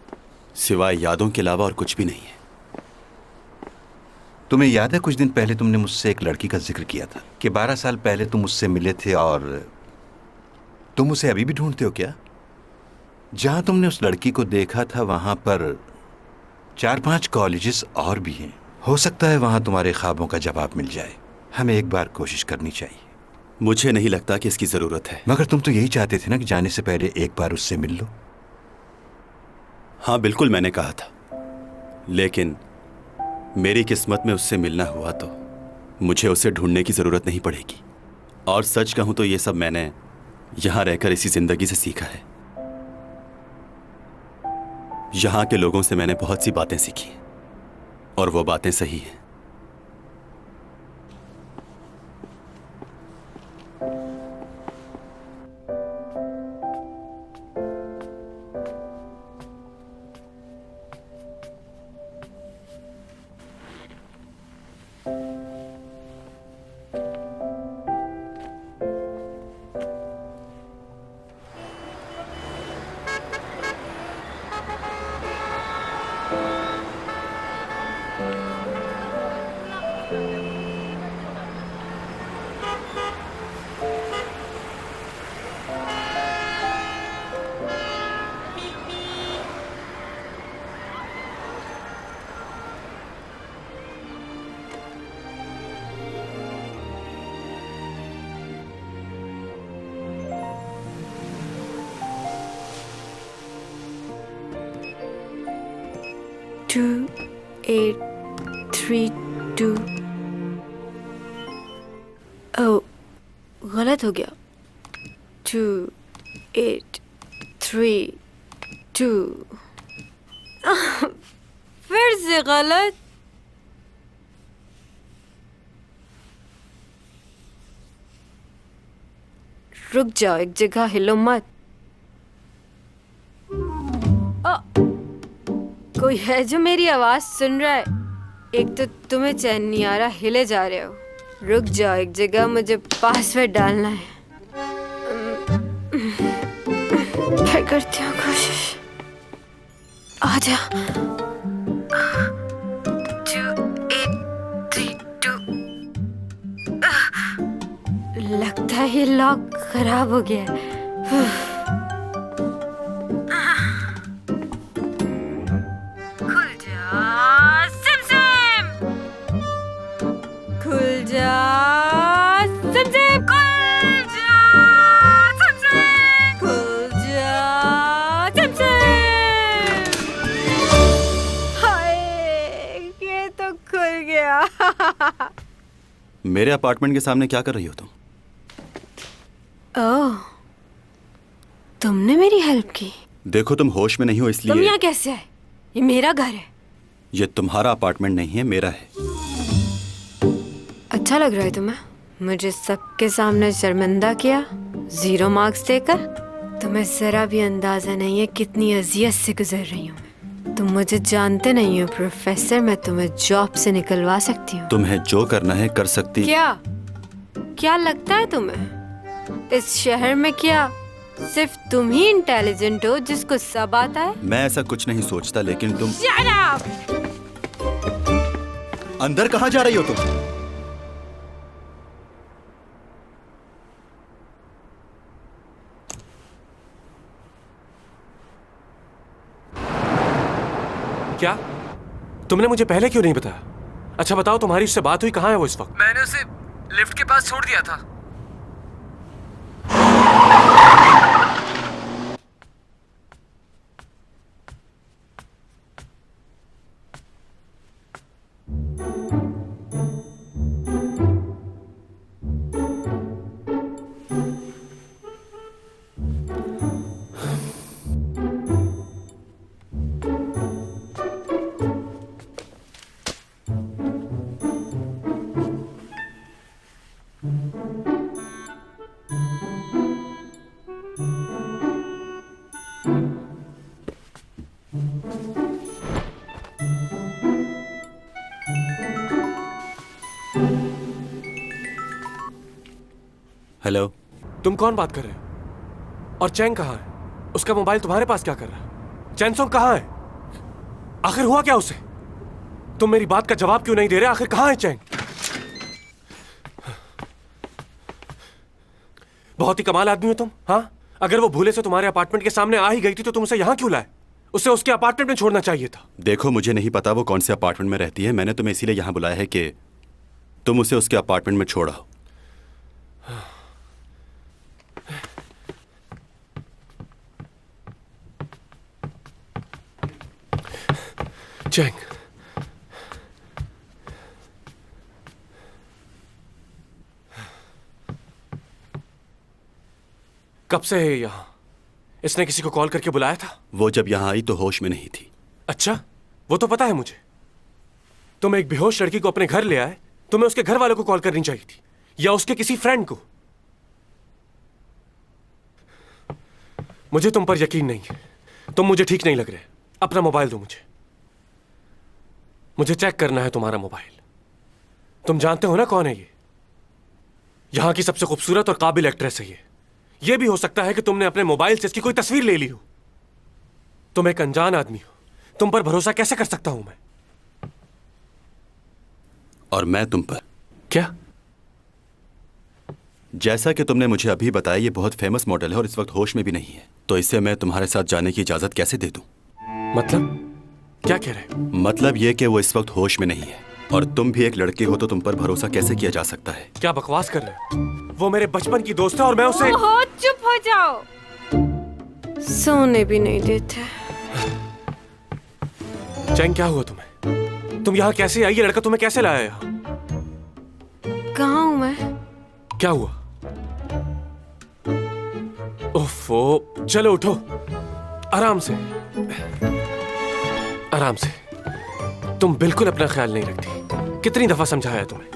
सिवाय यादों के अलावा और कुछ भी नहीं है। तुम्हें याद है कुछ दिन पहले तुमने मुझसे एक लड़की का जिक्र किया था कि 12 साल पहले तुम उससे मिले थे, और तुम उसे अभी भी ढूंढते हो क्या? जहां तुमने उस लड़की को देखा था वहां पर 4-5 कॉलेजेस और भी हैं। हो सकता है वहां तुम्हारे ख्वाबों का जवाब मिल जाए। हमें एक बार कोशिश करनी चाहिए। मुझे नहीं लगता कि इसकी जरूरत है। मगर तुम तो यही चाहते थे ना कि जाने से पहले एक बार उससे मिल लो। हाँ बिल्कुल, मैंने कहा था। लेकिन मेरी किस्मत में उससे मिलना हुआ तो मुझे उसे ढूंढने की जरूरत नहीं पड़ेगी। और सच कहूं तो ये सब मैंने यहां रहकर इसी जिंदगी से सीखा है। यहां के लोगों से मैंने बहुत सी बातें सीखी और वो बातें सही हैं। 2832। ओह, गलत हो गया। 2832। फिर से गलत। रुक जाओ, एक जगह हिलो मत। कोई है जो मेरी आवाज सुन रहा है? एक तो तुम्हें चैन नहीं आ रहा, हिले जा रहे हो। रुक जाओ एक जगह, मुझे पासवर्ड डालना है। फिर करती हूँ कोशिश। आजा। 2832। लगता है ये लॉक खराब हो गया है। खुल जा सिम सिम, खुल जा सिम सिम, खुल जा सिम सिम, खुल जा सिम सिम। हाय, ये तो खुल गया। मेरे अपार्टमेंट के सामने क्या कर रही हो तुम? ओह, तुमने मेरी हेल्प की। देखो तुम होश में नहीं हो तुम इसलिए। यहाँ कैसे आए? ये मेरा घर है। ये तुम्हारा अपार्टमेंट नहीं है, मेरा है। अच्छा लग रहा है तुम्हें? मुझे सबके सामने शर्मिंदा किया, 0 मार्क्स देकर। तुम्हें जरा भी अंदाजा नहीं है कितनी अजियत से गुजर रही हूँ। तुम मुझे जानते नहीं हो प्रोफेसर, मैं तुम्हें जॉब से निकलवा सकती हूँ। तुम्हें जो करना है कर सकती। क्या लगता है तुम्हें इस शहर में क्या सिर्फ तुम ही इंटेलिजेंट हो जिसको सब आता है? मैं ऐसा कुछ नहीं सोचता, लेकिन तुम। Shut up! अंदर कहाँ जा रही हो तुम? क्या तुमने मुझे पहले क्यों नहीं बताया? अच्छा बताओ, तुम्हारी उससे बात हुई? कहाँ है वो इस वक्त? मैंने उसे लिफ्ट के पास छोड़ दिया था। हेलो। तुम कौन बात कर रहे हो? और चैंग कहाँ है? उसका मोबाइल तुम्हारे पास क्या कर रहा है? चैनसोंग कहाँ है? आखिर हुआ क्या उसे? तुम मेरी बात का जवाब क्यों नहीं दे रहे? आखिर कहाँ है चैंग? बहुत ही कमाल आदमी हो तुम। हाँ, अगर वो भूले से तुम्हारे अपार्टमेंट के सामने आ ही गई थी तो तुम उसे यहाँ क्यों लाए? उसे उसके अपार्टमेंट में छोड़ना चाहिए था। देखो मुझे नहीं पता वो कौन से अपार्टमेंट में रहती है। मैंने तुम्हें इसीलिए यहाँ बुलाया है कि तुम उसे उसके अपार्टमेंट में छोड़ाओ। चैंग, कब से है यहाँ? इसने किसी को कॉल करके बुलाया था? वो जब यहाँ आई तो होश में नहीं थी। अच्छा, वो तो पता है मुझे। तुम एक बेहोश लड़की को अपने घर ले आए, तुम्हें उसके घर वालों को कॉल करनी चाहिए थी, या उसके किसी फ्रेंड को। मुझे तुम पर यकीन नहीं है। तुम मुझे ठीक नहीं लग रहे। अपना मोबाइल दो मुझे। मुझे चेक करना है तुम्हारा मोबाइल। तुम जानते हो ना कौन है ये? यहां की सबसे खूबसूरत और काबिल एक्ट्रेस है ये। ये भी हो सकता है कि तुमने अपने मोबाइल से इसकी कोई तस्वीर ले ली हो। तुम एक अनजान आदमी हो, तुम पर भरोसा कैसे कर सकता हूं मैं? और मैं तुम पर। क्या? जैसा कि तुमने मुझे अभी बताया, ये बहुत फेमस मॉडल है और इस वक्त होश में भी नहीं है, तो इससे मैं तुम्हारे साथ जाने की इजाजत कैसे दे दूं? मतलब क्या कह रहे? मतलब ये कि वो इस वक्त होश में नहीं है, और तुम भी एक लड़के हो तो तुम पर भरोसा कैसे किया जा सकता है? क्या बकवास कर रहे हो? वो मेरे बचपन की दोस्त है और मैं उसे। ओहो, चुप हो जाओ। सोने भी नहीं देते। चैंग, क्या हुआ तुम्हें? तुम यहाँ कैसे आई? ये लड़का तुम्हें कैसे लाया यहाँ? कहाँ हूँ मैं? क्या हुआ? ओफो, चलो उठो, आराम से, आराम से। तुम बिल्कुल अपना ख्याल नहीं रखती। कितनी दफा समझाया तुम्हें?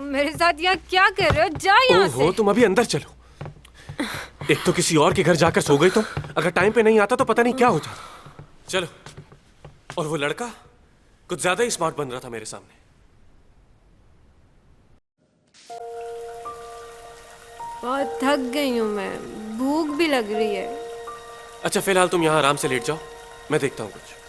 मेरे साथ यहाँ क्या कर रहे हो? जा यहाँ से। तुम अभी अंदर चलो। एक तो किसी और के घर जाकर सो गई तुम। अगर टाइम पे नहीं आता तो पता नहीं क्या हो जाता। चलो। और वो लड़का कुछ ज्यादा ही स्मार्ट बन रहा था मेरे सामने। बहुत थक गई हूँ मैं, भूख भी लग रही है। अच्छा, फिलहाल तुम यहाँ आराम से लेट जाओ, मैं देखता हूँ कुछ।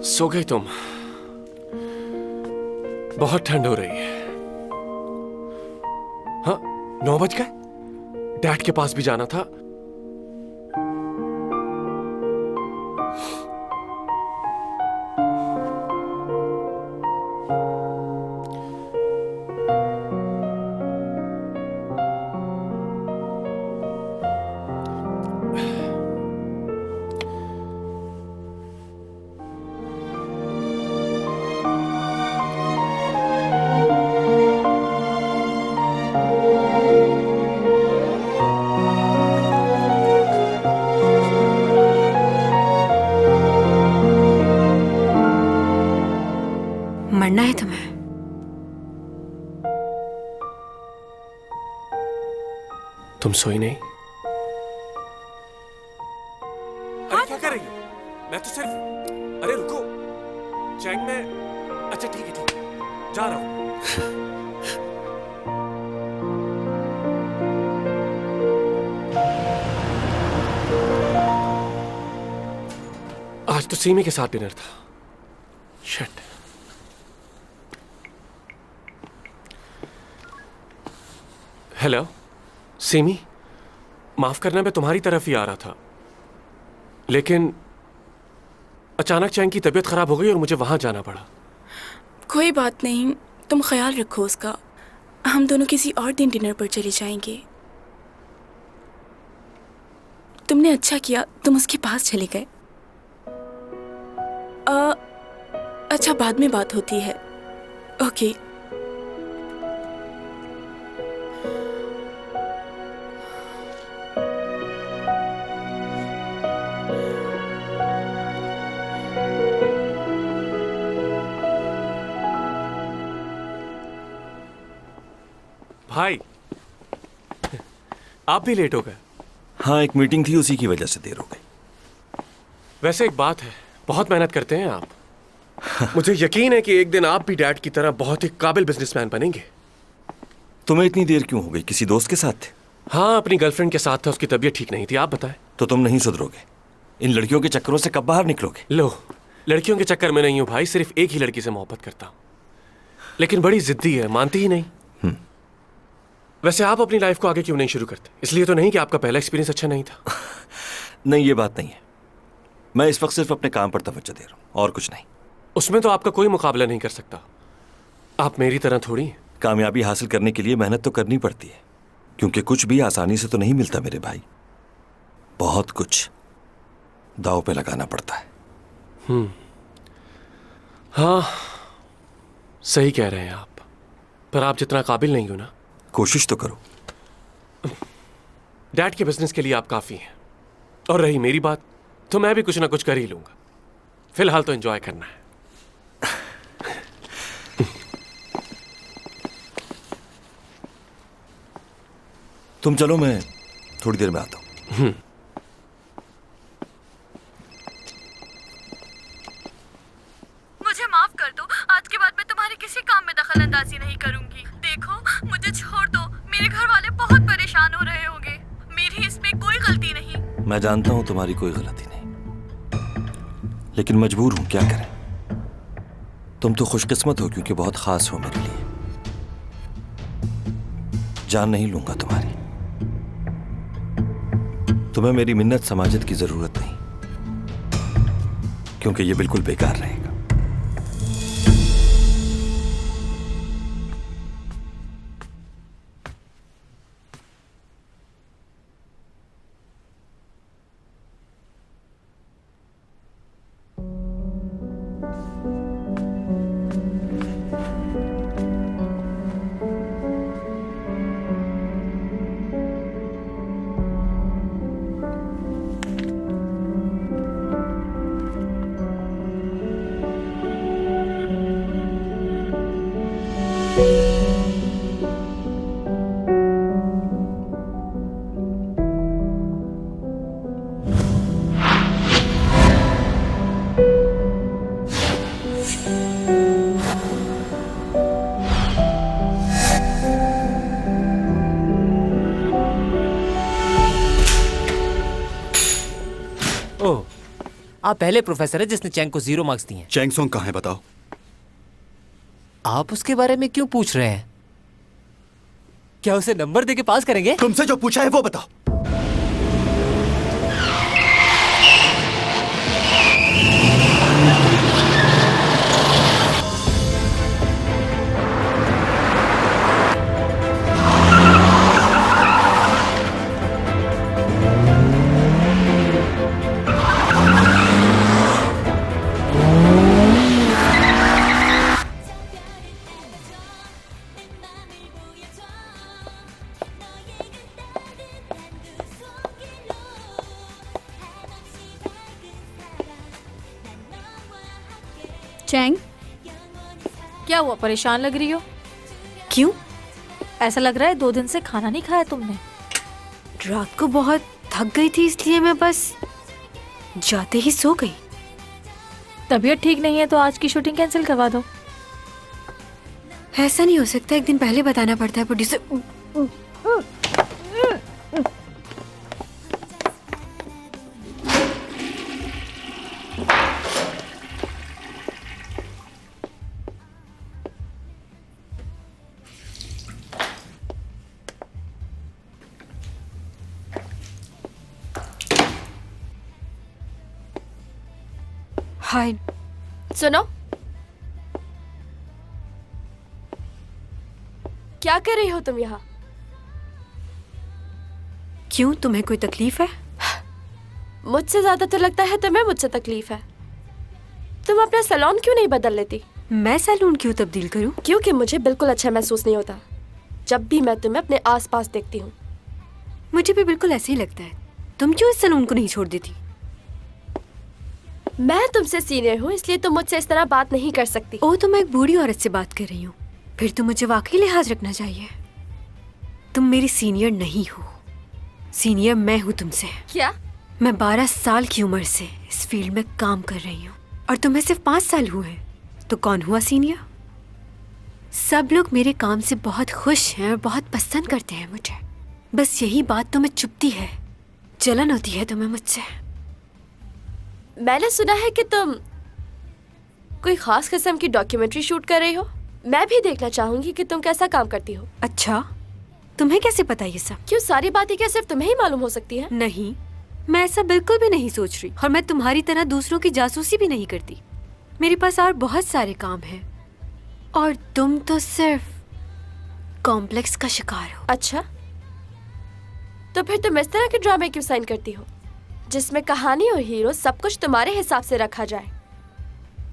सो गई तुम? बहुत ठंड हो रही है। हाँ, 9 बज गए। डैड के पास भी जाना था। मरना है तुम्हें? तुम सोई नहीं? अरे क्या कर रही हो? मैं तो सिर्फ... अरे रुको, चैंग में... अच्छा ठीक है, ठीक है, जा रहा हूं। आज तो सीमी के साथ डिनर था। शिट। हेलो सीमी, माफ करना, मैं तुम्हारी तरफ ही आ रहा था, लेकिन अचानक चैंग की तबीयत खराब हो गई और मुझे वहां जाना पड़ा। कोई बात नहीं, तुम ख्याल रखो उसका। हम दोनों किसी और दिन डिनर पर चले जाएंगे। तुमने अच्छा किया, तुम उसके पास चले गए। अच्छा, बाद में बात होती है। ओके। भाई, आप भी लेट हो गए। हाँ, एक मीटिंग थी, उसी की वजह से देर हो गई। वैसे एक बात है, बहुत मेहनत करते हैं आप। मुझे यकीन है कि एक दिन आप भी डैड की तरह बहुत ही काबिल बिजनेसमैन बनेंगे। तुम्हें इतनी देर क्यों हो गई? किसी दोस्त के साथ थे? हाँ, अपनी गर्लफ्रेंड के साथ था, उसकी तबीयत ठीक नहीं थी। आप बताएं। तो तुम नहीं सुधरोगे। इन लड़कियों के चक्करों से कब बाहर निकलोगे? लो, लड़कियों के चक्कर में नहीं हूं भाई, सिर्फ एक ही लड़की से मोहब्बत करता हूं, लेकिन बड़ी जिद्दी है, मानती ही नहीं। वैसे आप अपनी लाइफ को आगे क्यों नहीं शुरू करते? इसलिए तो नहीं कि आपका पहला एक्सपीरियंस अच्छा नहीं था। नहीं, ये बात नहीं है। मैं इस वक्त सिर्फ अपने काम पर तवज्जो दे रहा हूं, और कुछ नहीं। उसमें तो आपका कोई मुकाबला नहीं कर सकता। आप मेरी तरह थोड़ी हैं। कामयाबी हासिल करने के लिए मेहनत तो करनी पड़ती है, क्योंकि कुछ भी आसानी से तो नहीं मिलता मेरे भाई। बहुत कुछ दांव पे लगाना पड़ता है। हाँ, सही कह रहे हैं आप, पर आप जितना काबिल नहीं हो ना। कोशिश तो करो। डैड के बिजनेस के लिए आप काफी हैं, और रही मेरी बात, तो मैं भी कुछ ना कुछ कर ही लूंगा। फिलहाल तो एंजॉय करना है। तुम चलो, मैं थोड़ी देर में आता हूं। दखल अंदाजी नहीं करूंगी। देखो मुझे छोड़ दो, मेरे घर वाले बहुत परेशान हो रहे होंगे। मेरी इसमें कोई गलती नहीं। मैं जानता हूं तुम्हारी कोई गलती नहीं, लेकिन मजबूर हूं, क्या करें। तुम तो खुशकिस्मत हो क्योंकि बहुत खास हो मेरे लिए। जान नहीं लूंगा तुम्हारी। तुम्हें मेरी मिन्नत समाजत की जरूरत नहीं, क्योंकि ये बिल्कुल बेकार रहेगा। ओह, आप पहले प्रोफेसर है जिसने चैंग को 0 मार्क्स दिए हैं। चैंग सोंग कहाँ है बताओ? आप उसके बारे में क्यों पूछ रहे हैं? क्या उसे नंबर देके पास करेंगे? तुमसे जो पूछा है वो बताओ। चैंग, क्या हुआ, परेशान लग रही हो? क्यों? ऐसा लग रहा है 2 दिन से खाना नहीं खाया तुमने। रात को बहुत थक गई थी इसलिए मैं बस जाते ही सो गई। तबीयत ठीक नहीं है तो आज की शूटिंग कैंसिल करवा दो। ऐसा नहीं हो सकता, एक दिन पहले बताना पड़ता है प्रोड्यूसर। हाय, सुनो, क्या कर रही हो तुम यहाँ? क्यों, तुम्हें कोई तकलीफ है? मुझसे ज्यादा तो लगता है तुम्हें मुझसे तकलीफ है। तुम अपना सैलून क्यों नहीं बदल लेती? मैं सैलून क्यों तब्दील करूं? क्योंकि मुझे बिल्कुल अच्छा महसूस नहीं होता जब भी मैं तुम्हें अपने आसपास देखती हूँ। मुझे भी बिल्कुल ऐसे ही लगता है। तुम क्यों इस सैलून को नहीं छोड़ देती? मैं तुमसे सीनियर हूँ इसलिए तुम मुझसे इस तरह बात नहीं कर सकती। ओ, तो मैं एक बूढ़ी औरत से बात कर रही हूँ, फिर तो मुझे वाकई लिहाज रखना चाहिए। तुम मेरी सीनियर नहीं हो, सीनियर मैं हूँ तुमसे। क्या? मैं 12 साल की उम्र से इस फील्ड में काम कर रही हूँ और तुम्हें सिर्फ 5 साल हुए हैं, तो कौन हुआ सीनियर? सब लोग मेरे काम से बहुत खुश हैं और बहुत पसंद करते हैं मुझे। बस यही बात तुम्हें चुभती है, जलन होती है तुम्हें मुझसे। मैंने सुना है कि तुम कोई खास किस्म की डॉक्यूमेंट्री शूट कर रही हो। मैं भी देखना चाहूंगी कि तुम कैसा काम करती हो। अच्छा, तुम्हें कैसे पता ये सब? क्यों, सारी बातें क्या सिर्फ तुम्हें ही मालूम हो सकती है? नहीं, मैं ऐसा बिल्कुल भी नहीं सोच रही, और मैं तुम्हारी तरह दूसरों की जासूसी भी नहीं करती। मेरे पास और बहुत सारे काम हैं, और तुम तो सिर्फ कॉम्प्लेक्स का शिकार हो। अच्छा, तो फिर तुम इस तरह के ड्रामे क्यों साइन करती हो जिसमें कहानी और हीरो सब कुछ तुम्हारे हिसाब से रखा जाए?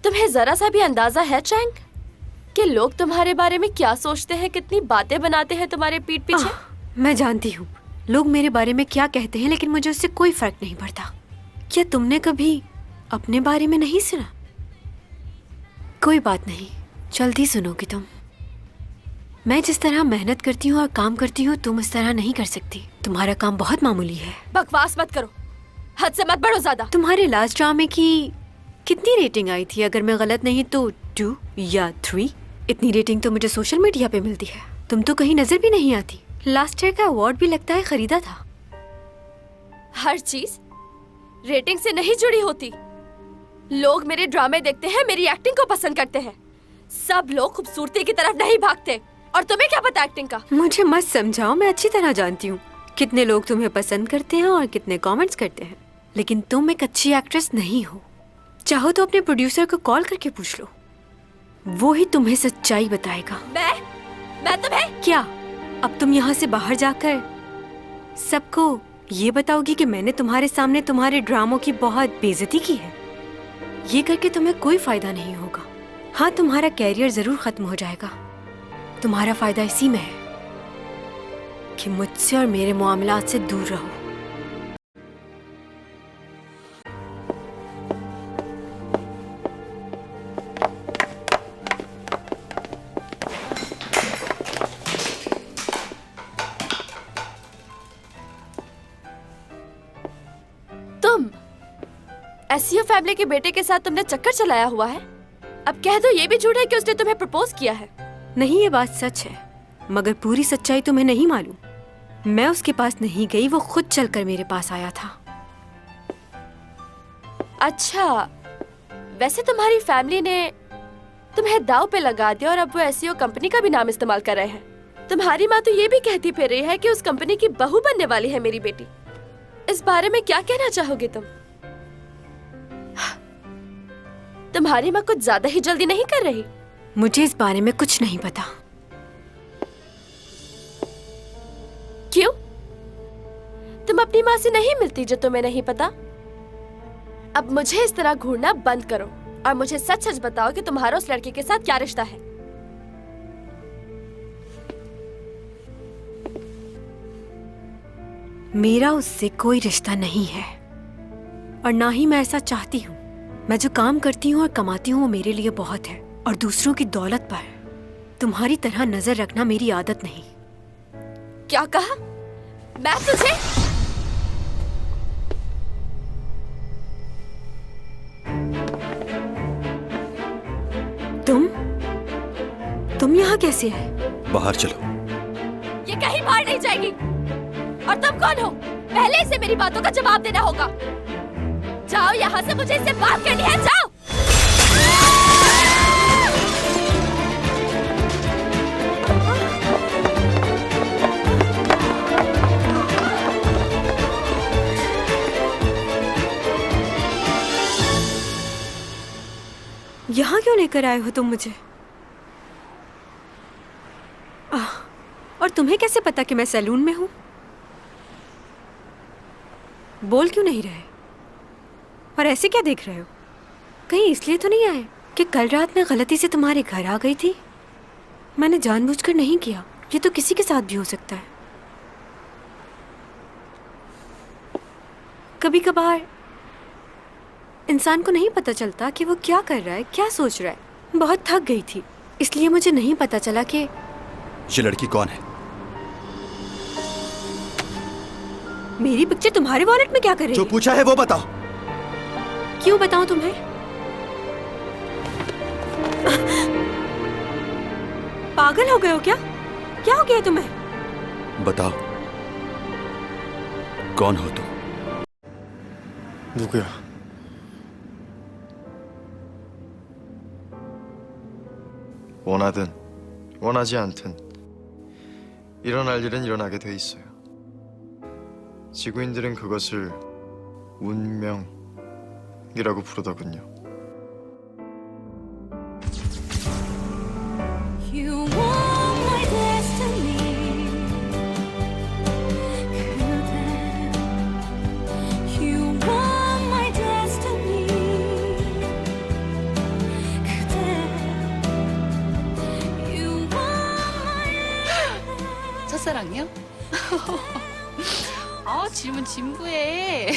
तुम्हें जरा सा भी अंदाजा है चैंग कि लोग तुम्हारे बारे में क्या सोचते हैं, कितनी बातें बनाते हैं तुम्हारे पीठ पीछे? मैं जानती हूँ लोग मेरे बारे में क्या कहते हैं, लेकिन मुझे उससे कोई फर्क नहीं पड़ता। क्या तुमने कभी अपने बारे में नहीं सुना? कोई बात नहीं, जल्दी सुनोगी तुम। मैं जिस तरह मेहनत करती हूँ और काम करती हूँ, तुम उस तरह नहीं कर सकती। तुम्हारा काम बहुत मामूली है। बकवास मत करो, हद से मत बढ़ो ज्यादा। तुम्हारे लास्ट ड्रामे की कितनी रेटिंग आई थी? अगर मैं गलत नहीं तो 2 या 3। इतनी रेटिंग तो मुझे सोशल मीडिया पे मिलती है, तुम तो कहीं नजर भी नहीं आती। लास्ट ईयर का अवार्ड भी लगता है खरीदा था। हर चीज रेटिंग से नहीं जुड़ी होती। लोग मेरे ड्रामे देखते हैं, मेरी एक्टिंग को पसंद करते हैं। सब लोग खूबसूरती की तरफ नहीं भागते। और तुम्हें क्या पता एक्टिंग का? मुझे मत समझाओ, मैं अच्छी तरह जानती हूँ कितने लोग तुम्हें पसंद करते हैं और कितने कमेंट्स करते हैं। लेकिन तुम एक अच्छी एक्ट्रेस नहीं हो। चाहो तो अपने प्रोड्यूसर को कॉल करके पूछ लो, वो ही तुम्हें सच्चाई बताएगा। मैं तुम्हें क्या अब तुम यहाँ से बाहर जाकर सबको ये बताओगी कि मैंने तुम्हारे सामने तुम्हारे ड्रामों की बहुत बेइज्जती की है? ये करके तुम्हें कोई फायदा नहीं होगा। हाँ, तुम्हारा कैरियर जरूर खत्म हो जाएगा। तुम्हारा फायदा इसी में है कि मुझसे और मेरे मामलात से दूर रहो। तुम एसईओ फैमिली के बेटे के साथ तुमने चक्कर चलाया हुआ है। अब कह दो ये भी झूठ है कि उसने तुम्हें प्रपोज किया है। नहीं, ये बात सच है, मगर पूरी सच्चाई तुम्हें नहीं मालूम। मैं उसके पास नहीं गई, वो खुद चलकर मेरे पास आया था। अच्छा, वैसे तुम्हारी फैमिली ने तुम्हें दाव पे लगा दिया और अब वो एसईओ कंपनी का भी नाम इस्तेमाल कर रहे हैं। तुम्हारी माँ तो ये भी कहती फिर रही है कि उस कंपनी की बहू बनने वाली है मेरी बेटी। इस बारे में क्या कहना चाहोगे तुम? तुम्हारी माँ कुछ ज्यादा ही जल्दी नहीं कर रही? मुझे इस बारे में कुछ नहीं पता। क्यों? तुम अपनी माँ से नहीं मिलती जो तुम्हें नहीं पता? अब मुझे इस तरह घूरना बंद करो और मुझे सच सच बताओ कि तुम्हारा उस लड़के के साथ क्या रिश्ता है। मेरा उससे कोई रिश्ता नहीं है और ना ही मैं ऐसा चाहती हूँ। मैं जो काम करती हूँ और कमाती हूँ वो मेरे लिए बहुत है और दूसरों की दौलत पर तुम्हारी तरह नजर रखना मेरी आदत नहीं। क्या कहा? मैं तुझे तुम यहाँ कैसे आए? बाहर चलो। ये कहीं बाहर नहीं जाएगी। और तुम कौन हो? पहले इसे मेरी बातों का जवाब देना होगा। जाओ यहाँ से, मुझे इससे बात करनी है। जाओ। यहाँ क्यों लेकर आए हो तुम मुझे? और तुम्हें कैसे पता कि मैं सैलून में हूँ? बोल क्यों नहीं रहे? और ऐसे क्या देख रहे हो? कहीं इसलिए तो नहीं आए कि कल रात मैं गलती से तुम्हारे घर आ गई थी? मैंने जानबूझकर नहीं किया। ये तो किसी के साथ भी हो सकता है। कभी कभार इंसान को नहीं पता चलता कि वो क्या कर रहा है, क्या सोच रहा है। बहुत थक गई थी, इसलिए मुझे नहीं पता चला कि ये लड़की कौन है? मेरी पिक्चर तुम्हारे वॉलेट में क्या कर रही है? जो पूछा है वो बताओ। क्यों बताऊं तुम्हें? पागल हो गए हो क्या? क्या हो गया तुम्हें? बताओ, कौन हो तुम? 누구야? 원하든 원하지 않든 일어날 일은 일어나게 돼 있어요. 지구인들은 그것을 운명이라고 부르더군요. 첫사랑이요? 질문 진부해.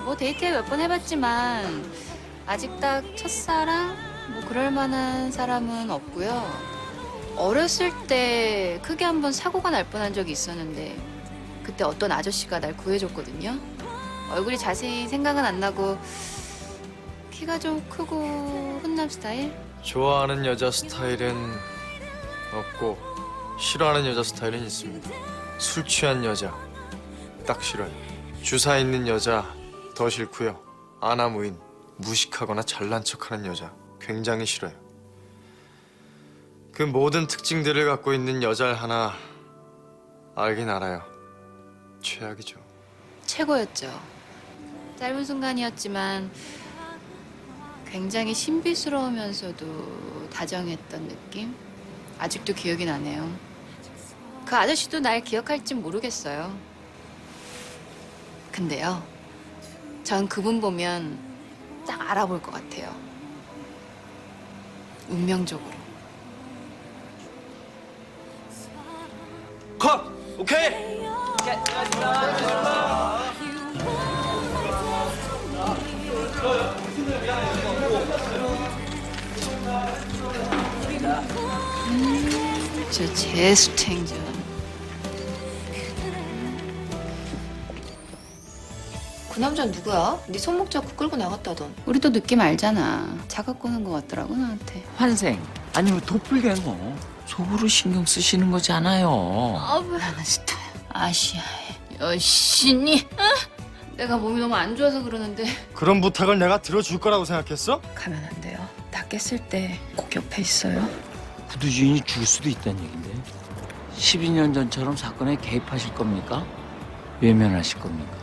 뭐 데이트 몇 번 해봤지만 아직 딱 첫사랑 뭐 그럴 만한 사람은 없고요. 어렸을 때 크게 한번 사고가 날 뻔한 적이 있었는데 그때 어떤 아저씨가 날 구해줬거든요. 얼굴이 자세히 생각은 안 나고 키가 좀 크고 훈남 스타일? 좋아하는 여자 스타일은 없고 싫어하는 여자 스타일은 있습니다. 술 취한 여자 딱 싫어요. 주사 있는 여자 더 싫고요. 아나무인, 무식하거나 잘난 척하는 여자 굉장히 싫어요. 그 모든 특징들을 갖고 있는 여자를 하나 알긴 알아요. 최악이죠. 최고였죠. 짧은 순간이었지만 굉장히 신비스러우면서도 다정했던 느낌? 아직도 기억이 나네요. 그 아저씨도 날 기억할진 모르겠어요. 근데요, 전 그분 보면 딱 알아볼 것 같아요. 운명적으로. 컷! 오케이! 저 제수탱전. 그 남자는 누구야? 네 손목 잡고 끌고 나갔다던. 우리도 느낌 알잖아. 자각 거는 것 같더라고 나한테. 환생 아니면 도플갱어 속으로 신경 쓰시는 거지 않아요. 아나스타 아시아의 여신이. 내가 몸이 너무 안 좋아서 그러는데 그런 부탁을 내가 들어줄 거라고 생각했어? 가면 안 돼요. 다 깼을 때 꼭 옆에 있어요. 구두 주인이 죽을 수도 있다는 얘긴데 12년 전처럼 사건에 개입하실 겁니까? 외면하실 겁니까?